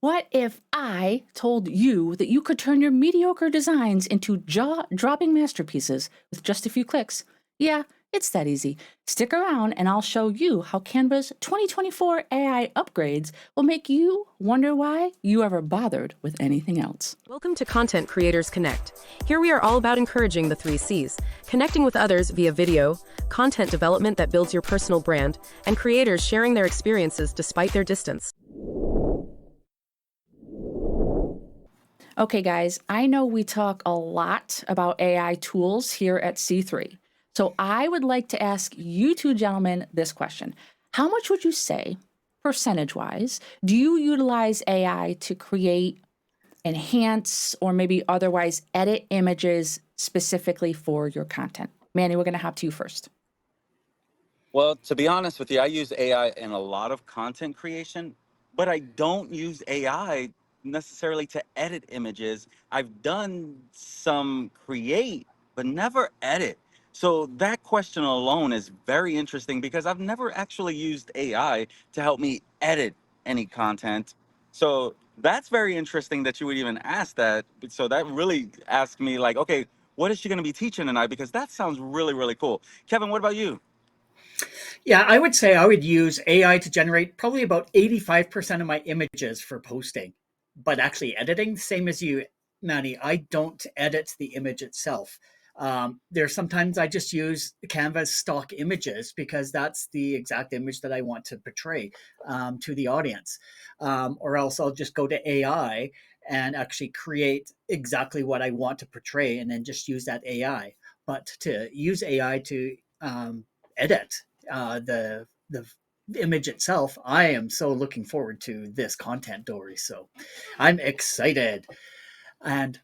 What if I told you that you could turn your mediocre designs into jaw-dropping masterpieces with just a few clicks? Yeah, it's that easy. Stick around and I'll show you how Canva's 2024 AI upgrades will make you wonder why you ever bothered with anything else. Welcome to Content Creators Connect. Here we are all about encouraging the 3 C's, connecting with others via video, content development that builds your personal brand, and creators sharing their experiences despite their distance. Okay, guys, I know we talk a lot about AI tools here at C3. So I would like to ask you two gentlemen this question. How much would you say, percentage-wise, do you utilize AI to create, enhance, or maybe otherwise edit images specifically for your content? Manny, we're going to hop to you first. Well, to be honest with you, I use AI in a lot of content creation, but I don't use AI necessarily to edit images. I've done some create, but never edit. So that question alone is very interesting because I've never actually used AI to help me edit any content. So that's very interesting that you would even ask that. So that really asked me like, okay, what is she going to be teaching tonight? Because that sounds really, really cool. Kevin, what about you? Yeah, I would say I would use AI to generate probably about 85% of my images for posting. But actually, editing, same as you, Manny, I don't edit the image itself. There's sometimes I just use Canva's stock images because that's the exact image that I want to portray to the audience. Or else I'll just go to AI and actually create exactly what I want to portray and then just use that AI. But to use AI to edit the image itself, I am so looking forward to this content, Dory. So I'm excited. And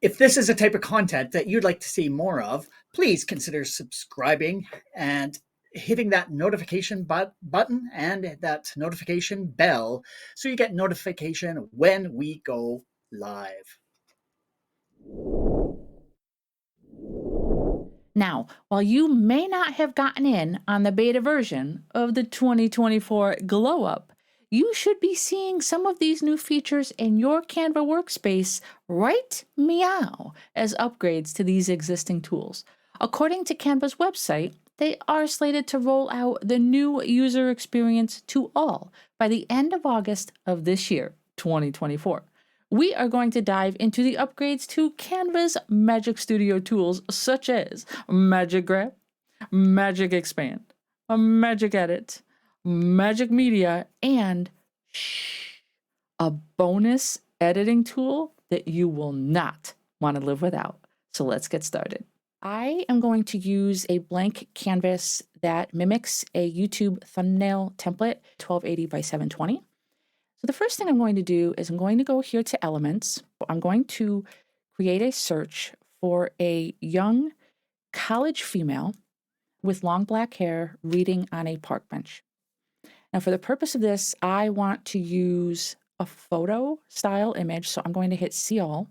if this is a type of content that you'd like to see more of, please consider subscribing and hitting that notification button and that notification bell so you get notification when we go live. Now, while you may not have gotten in on the beta version of the 2024 Glow Up, you should be seeing some of these new features in your Canva workspace right meow as upgrades to these existing tools. According to Canva's website, they are slated to roll out the new user experience to all by the end of August of this year, 2024. We are going to dive into the upgrades to Canva's Magic Studio tools such as Magic Grab, Magic Expand, a Magic Edit, Magic Media, and a bonus editing tool that you will not want to live without. So let's get started. I am going to use a blank canvas that mimics a YouTube thumbnail template, 1280 by 720. So the first thing I'm going to do is I'm going to go here to Elements. I'm going to create a search for a young college female with long black hair reading on a park bench. Now, for the purpose of this, I want to use a photo style image. So I'm going to hit See All.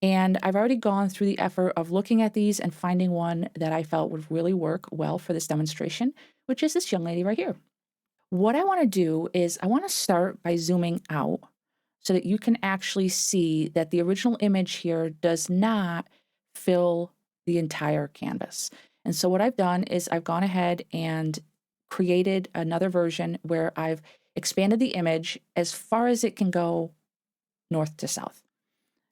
And I've already gone through the effort of looking at these and finding one that I felt would really work well for this demonstration, which is this young lady right here. What I want to do is I want to start by zooming out so that you can actually see that the original image here does not fill the entire canvas. And so what I've done is I've gone ahead and created another version where I've expanded the image as far as it can go north to south.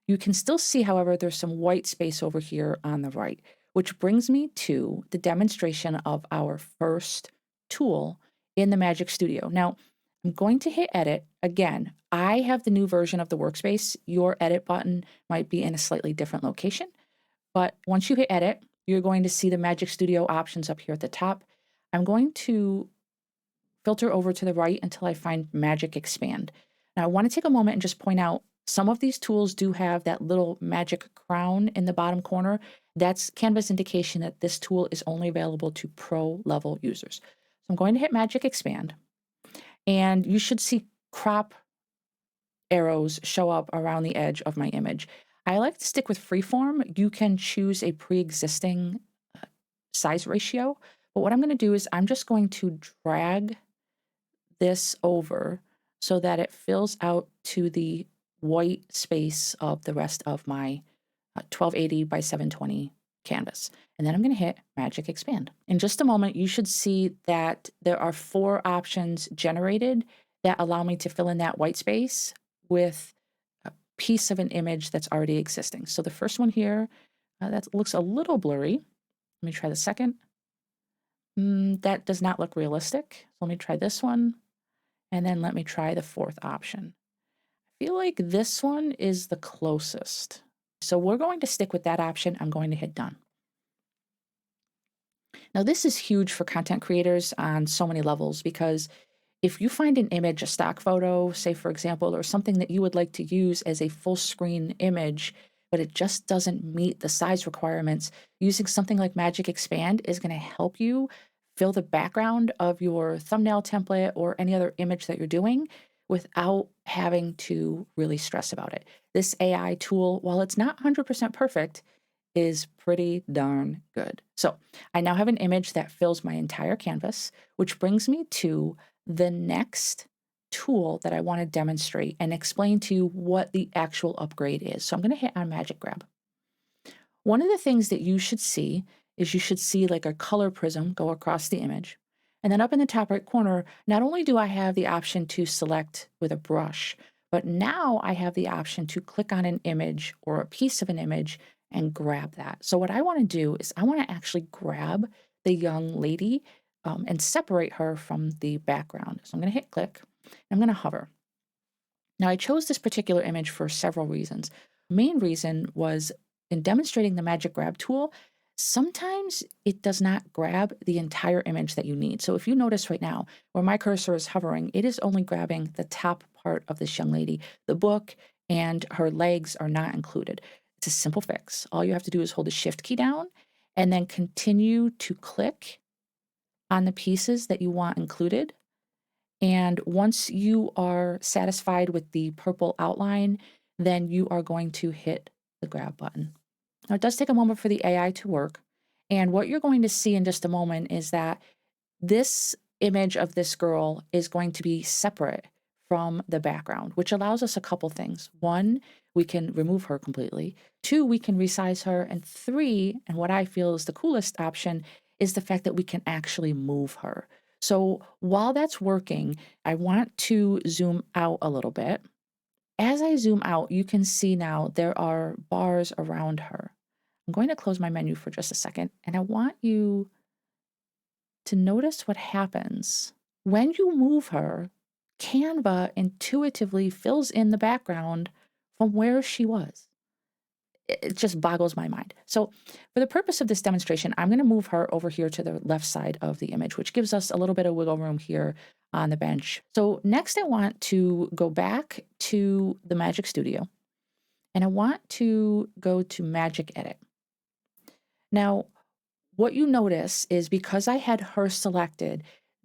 You can still see, however, there's some white space over here on the right, which brings me to the demonstration of our first tool in the Magic Studio. Now, I'm going to hit edit. Again, I have the new version of the workspace. Your edit button might be in a slightly different location. But once you hit edit, you're going to see the Magic Studio options up here at the top. I'm going to filter over to the right until I find Magic Expand. Now, I want to take a moment and just point out some of these tools do have that little magic crown in the bottom corner. That's Canva's indication that this tool is only available to pro level users. So I'm going to hit Magic Expand, and you should see crop arrows show up around the edge of my image. I like to stick with freeform. You can choose a pre-existing size ratio, but what I'm going to do is I'm just going to drag this over so that it fills out to the white space of the rest of my 1280 by 720 canvas. And then I'm going to hit Magic Expand. In just a moment, you should see that there are 4 options generated that allow me to fill in that white space with a piece of an image that's already existing. So the first one here, that looks a little blurry. Let me try the second. That does not look realistic. So let me try this one. And then let me try the 4th option. I feel like this one is the closest. So we're going to stick with that option. I'm going to hit done. Now, this is huge for content creators on so many levels, because if you find an image, a stock photo, say, for example, or something that you would like to use as a full screen image, but it just doesn't meet the size requirements, using something like Magic Expand is going to help you fill the background of your thumbnail template or any other image that you're doing without having to really stress about it. This AI tool, while it's not 100% perfect, is pretty darn good. So I now have an image that fills my entire canvas, which brings me to the next tool that I want to demonstrate and explain to you what the actual upgrade is. So I'm going to hit on Magic Grab. One of the things that you should see is you should see like a color prism go across the image. And then up in the top right corner, not only do I have the option to select with a brush, but now I have the option to click on an image or a piece of an image and grab that. So what I want to do is I want to actually grab the young lady and separate her from the background. So I'm going to hit click. And I'm going to hover. Now I chose this particular image for several reasons. Main reason was in demonstrating the Magic Grab tool, sometimes it does not grab the entire image that you need. So if you notice right now where my cursor is hovering, it is only grabbing the top part of this young lady. The book and her legs are not included. It's a simple fix. All you have to do is hold the Shift key down and then continue to click on the pieces that you want included. And once you are satisfied with the purple outline, then you are going to hit the grab button. Now, it does take a moment for the AI to work. And what you're going to see in just a moment is that this image of this girl is going to be separate from the background, which allows us a couple things. 1, we can remove her completely. 2, we can resize her. And 3, and what I feel is the coolest option, is the fact that we can actually move her. So while that's working, I want to zoom out a little bit. As I zoom out, you can see now there are bars around her. I'm going to close my menu for just a second, and I want you to notice what happens. When you move her, Canva intuitively fills in the background from where she was. It just boggles my mind. So for the purpose of this demonstration, I'm going to move her over here to the left side of the image, which gives us a little bit of wiggle room here on the bench. So next I want to go back to the Magic Studio, and I want to go to Magic Edit. Now, what you notice is because I had her selected,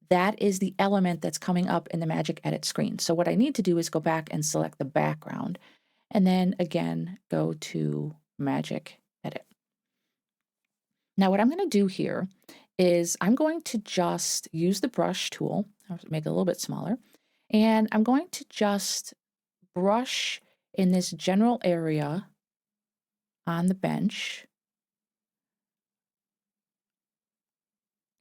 that is the element that's coming up in the Magic Edit screen. So what I need to do is go back and select the background, and then again, go to Magic Edit. Now what I'm going to do here is I'm going to just use the brush tool, I'll make it a little bit smaller, and I'm going to just brush in this general area on the bench,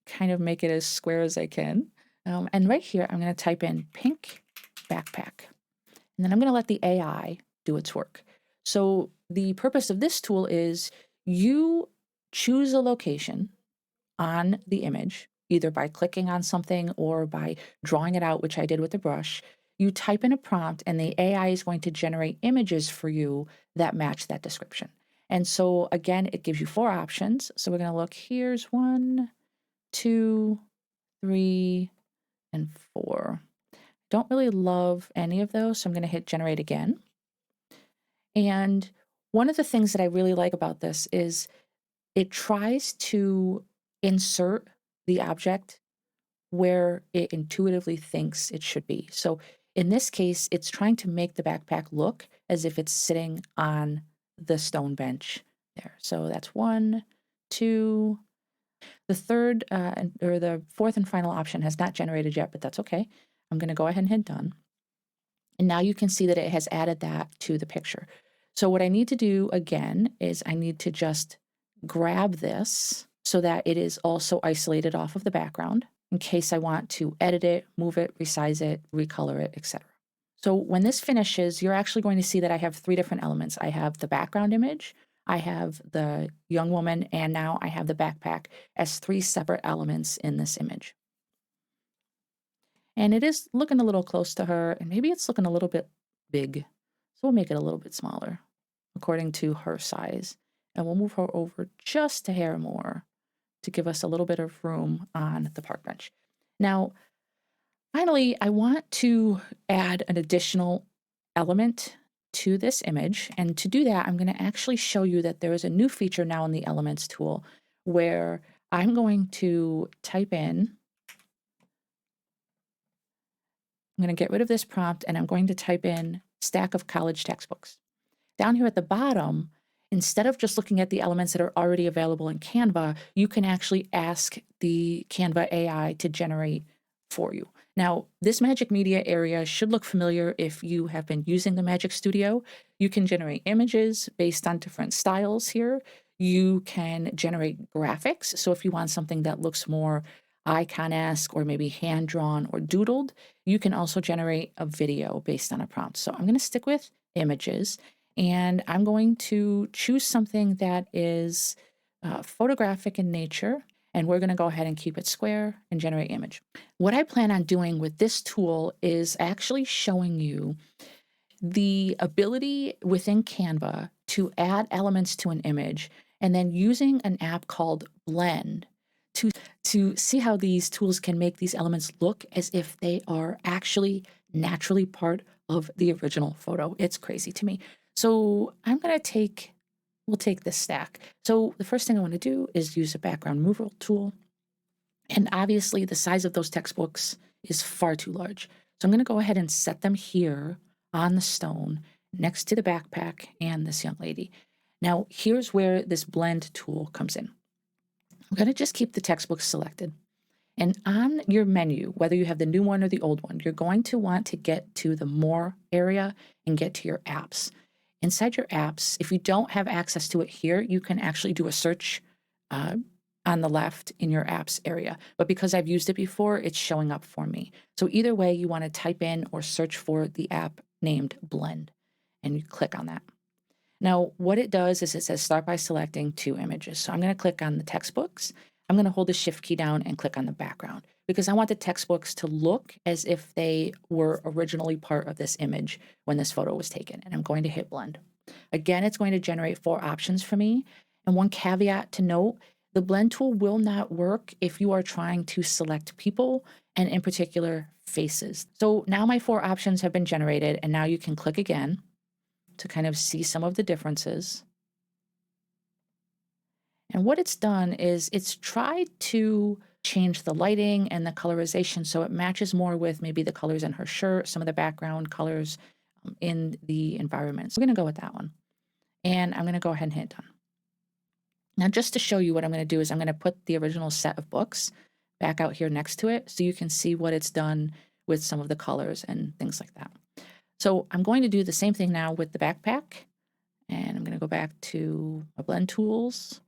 kind of make it as square as I can. And right here, I'm going to type in pink backpack, and then I'm going to let the AI do its work. So the purpose of this tool is you choose a location on the image, either by clicking on something or by drawing it out, which I did with the brush. You type in a prompt and the AI is going to generate images for you that match that description. And so again, it gives you 4 options. So we're going to look, here's 1, 2, 3, and 4. Don't really love any of those, so I'm going to hit generate again. And one of the things that I really like about this is it tries to insert the object where it intuitively thinks it should be. So in this case, it's trying to make the backpack look as if it's sitting on the stone bench there. So that's 1, 2. The third or the 4th and final option has not generated yet, but that's okay. I'm going to go ahead and hit done. And now you can see that it has added that to the picture. So what I need to do again is I need to just grab this so that it is also isolated off of the background in case I want to edit it, move it, resize it, recolor it, etc. So when this finishes, you're actually going to see that I have 3 different elements. I have the background image, I have the young woman, and now I have the backpack as 3 separate elements in this image. And it is looking a little close to her, and maybe it's looking a little bit big. So we'll make it a little bit smaller according to her size. And we'll move her over just a hair more to give us a little bit of room on the park bench. Now, finally, I want to add an additional element to this image. And to do that, I'm going to actually show you that there is a new feature now in the Elements tool where I'm going to type in, I'm going to get rid of this prompt and I'm going to type in stack of college textbooks. Down here at the bottom, instead of just looking at the elements that are already available in Canva, you can actually ask the Canva AI to generate for you. Now, this Magic Media area should look familiar if you have been using the Magic Studio. You can generate images based on different styles here. You can generate graphics. So if you want something that looks more icon-esque or maybe hand-drawn or doodled, you can also generate a video based on a prompt. So I'm going to stick with images. And I'm going to choose something that is photographic in nature, and we're going to go ahead and keep it square and generate image. What I plan on doing with this tool is actually showing you the ability within Canva to add elements to an image, and then using an app called Blend to see how these tools can make these elements look as if they are actually naturally part of the original photo. It's crazy to me. So I'm going to we'll take this stack. So the first thing I want to do is use a background removal tool. And obviously the size of those textbooks is far too large. So I'm going to go ahead and set them here on the stone next to the backpack and this young lady. Now here's where this blend tool comes in. I'm going to just keep the textbooks selected. And on your menu, whether you have the new one or the old one, you're going to want to get to the More area and get to your apps. Inside your apps, if you don't have access to it here, you can actually do a search on the left in your apps area. But because I've used it before, it's showing up for me. So either way, you want to type in or search for the app named Blend, and you click on that. Now, what it does is it says start by selecting 2 images. So I'm going to click on the textbooks. I'm going to hold the shift key down and click on the background because I want the textbooks to look as if they were originally part of this image when this photo was taken. And I'm going to hit blend. Again, it's going to generate 4 options for me. And one caveat to note, the blend tool will not work if you are trying to select people and in particular faces. So now my 4 options have been generated, and now you can click again to kind of see some of the differences. And what it's done is it's tried to change the lighting and the colorization so it matches more with maybe the colors in her shirt, some of the background colors in the environment. So we're going to go with that one. And I'm going to go ahead and hit done. Now, just to show you what I'm going to do is I'm going to put the original set of books back out here next to it so you can see what it's done with some of the colors and things like that. So I'm going to do the same thing now with the backpack. And I'm going to go back to my blend tools.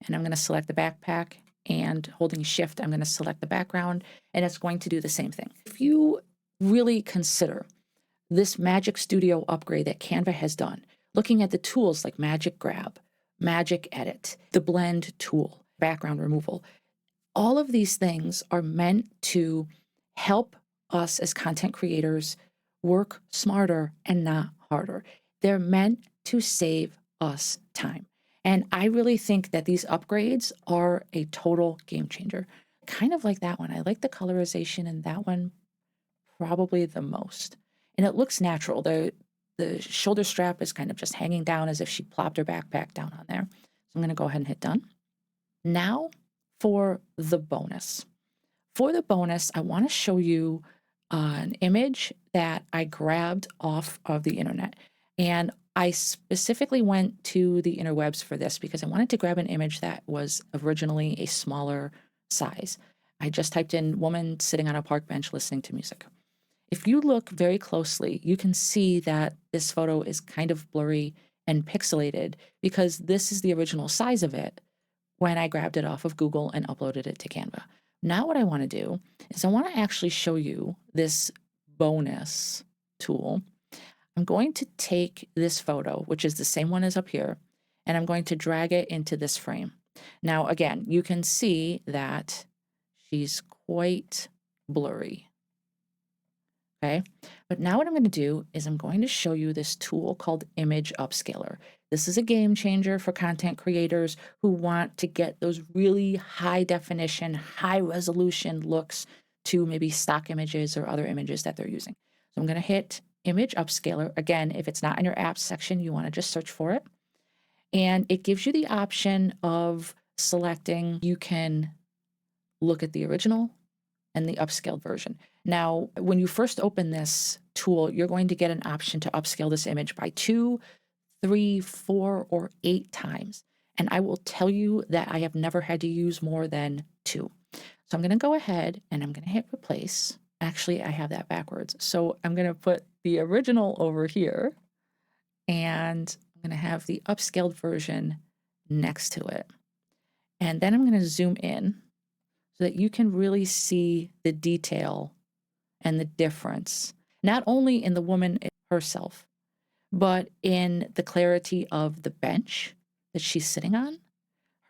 And I'm going to select the backpack, and holding shift, I'm going to select the background, and it's going to do the same thing. If you really consider this Magic Studio upgrade that Canva has done, looking at the tools like Magic Grab, Magic Edit, the blend tool, background removal, all of these things are meant to help us as content creators work smarter and not harder. They're meant to save us time. And I really think that these upgrades are a total game changer. Kind of like that one. I like the colorization in that one probably the most. And it looks natural. The shoulder strap is kind of just hanging down as if she plopped her backpack down on there. So I'm going to go ahead and hit done. Now for the bonus. For the bonus, I want to show you an image that I grabbed off of the internet. And I specifically went to the interwebs for this because I wanted to grab an image that was originally a smaller size. I just typed in woman sitting on a park bench listening to music. If you look very closely, you can see that this photo is kind of blurry and pixelated because this is the original size of it when I grabbed it off of Google and uploaded it to Canva. Now what I want to do is I want to actually show you this bonus tool. I'm going to take this photo, which is the same one as up here, and I'm going to drag it into this frame. Now, again, you can see that she's quite blurry. Okay, but now what I'm going to do is I'm going to show you this tool called Image Upscaler. This is a game changer for content creators who want to get those really high definition, high resolution looks to maybe stock images or other images that they're using. So I'm going to hit Image Upscaler. Again, if it's not in your apps section, you want to just search for it. And it gives you the option of selecting, you can look at the original and the upscaled version. Now, when you first open this tool, you're going to get an option to upscale this image by 2, 3, 4, or 8 times. And I will tell you that I have never had to use more than 2. So I'm going to go ahead and I'm going to hit replace. Actually, I have that backwards. So I'm going to put the original over here and I'm going to have the upscaled version next to it. And then I'm going to zoom in so that you can really see the detail and the difference, not only in the woman herself, but in the clarity of the bench that she's sitting on,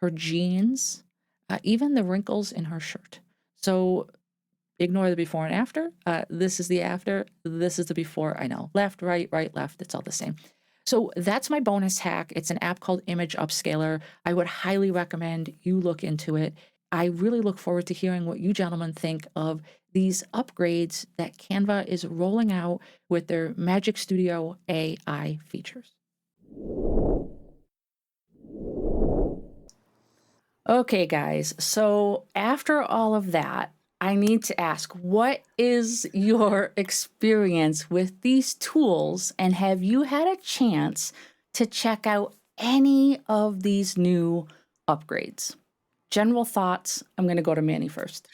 her jeans, even the wrinkles in her shirt. So ignore the before and after. This is the after. This is the before. I know. Left, right, left. It's all the same. So that's my bonus hack. It's an app called Image Upscaler. I would highly recommend you look into it. I really look forward to hearing what you gentlemen think of these upgrades that Canva is rolling out with their Magic Studio AI features. Okay, guys, so after all of that, I need to ask, what is your experience with these tools, and have you had a chance to check out any of these new upgrades? General thoughts. I'm going to go to Manny first.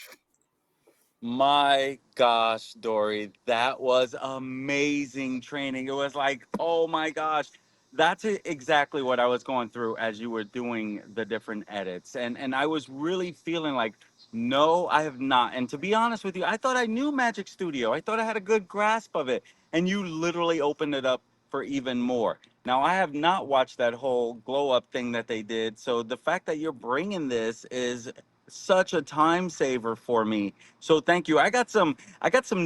My gosh, Dory, that was amazing training. It was like, oh my gosh, that's exactly what I was going through as you were doing the different edits. And I was really feeling like, no, I have not. And to be honest with you, I thought I knew Magic Studio. I thought I had a good grasp of it. And you literally opened it up for even more. Now, I have not watched that whole glow up thing that they did. So the fact that you're bringing this is such a time saver for me. So thank you. I got some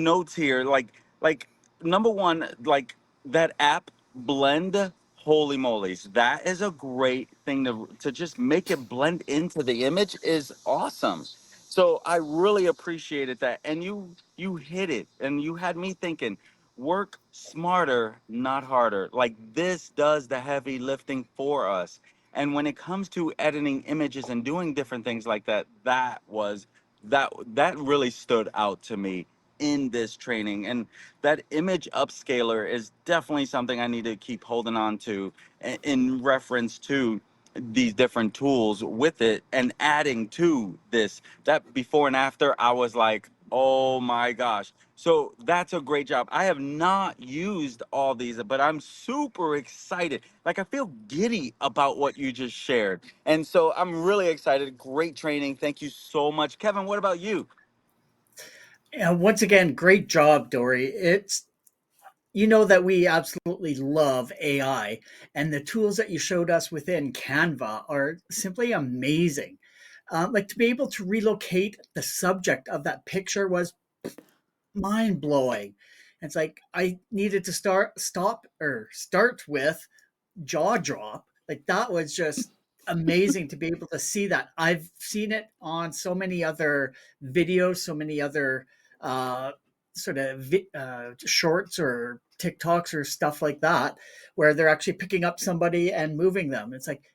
notes here. Like number one, like that app blend. Holy molies, that is a great thing to just make it blend into the image is awesome. So I really appreciated that, and you hit it, and you had me thinking. Work smarter, not harder. Like this does the heavy lifting for us. And when it comes to editing images and doing different things like that, that really stood out to me in this training. And that image upscaler is definitely something I need to keep holding on to in reference to these different tools with it and adding to this. That before and after, I was like, oh my gosh. So that's a great job. I have not used all these, but I'm super excited. Like I feel giddy about what you just shared. And so I'm really excited. Great training. Thank you so much. Kevin, what about you? Once again, great job, Dory. It's you know that we absolutely love AI, and the tools that you showed us within Canva are simply amazing. Like to be able to relocate the subject of that picture was mind blowing. It's like I needed to start with jaw drop. Like that was just amazing to be able to see that. I've seen it on so many other videos, so many other uh, shorts or TikToks or stuff like that, where they're actually picking up somebody and moving them. It's like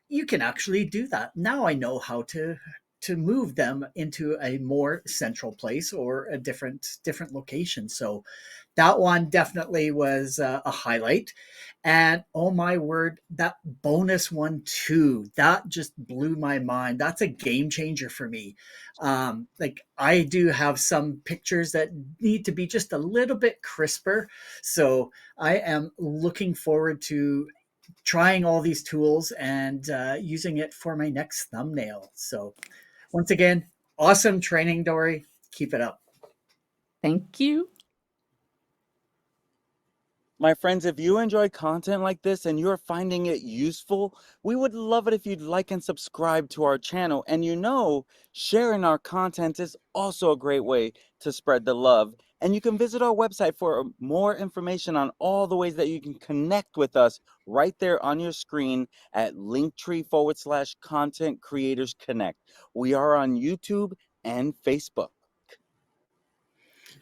you can actually do that. Now I know how to move them into a more central place or a different location. So that one definitely was a highlight. And oh my word, that bonus one too, that just blew my mind. That's a game changer for me. Like I do have some pictures that need to be just a little bit crisper. So I am looking forward to trying all these tools and using it for my next thumbnail. So once again, awesome training, Dori. Keep it up. Thank you. My friends, if you enjoy content like this and you're finding it useful, we would love it if you'd like and subscribe to our channel. And sharing our content is also a great way to spread the love. And you can visit our website for more information on all the ways that you can connect with us right there on your screen at linktree/content creators connect. We are on YouTube and Facebook.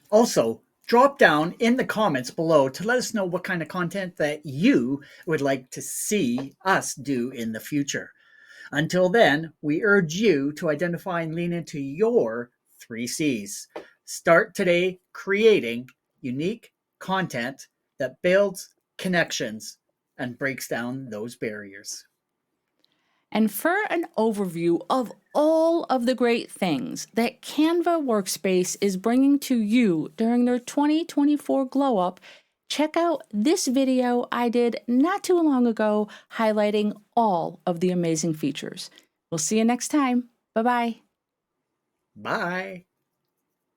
Also, drop down in the comments below to let us know what kind of content that you would like to see us do in the future. Until then, we urge you to identify and lean into your 3Cs. Start today creating unique content that builds connections and breaks down those barriers. And for an overview of all of the great things that Canva Workspace is bringing to you during their 2024 Glow Up, check out this video I did not too long ago highlighting all of the amazing features. We'll see you next time. Bye-bye. Bye.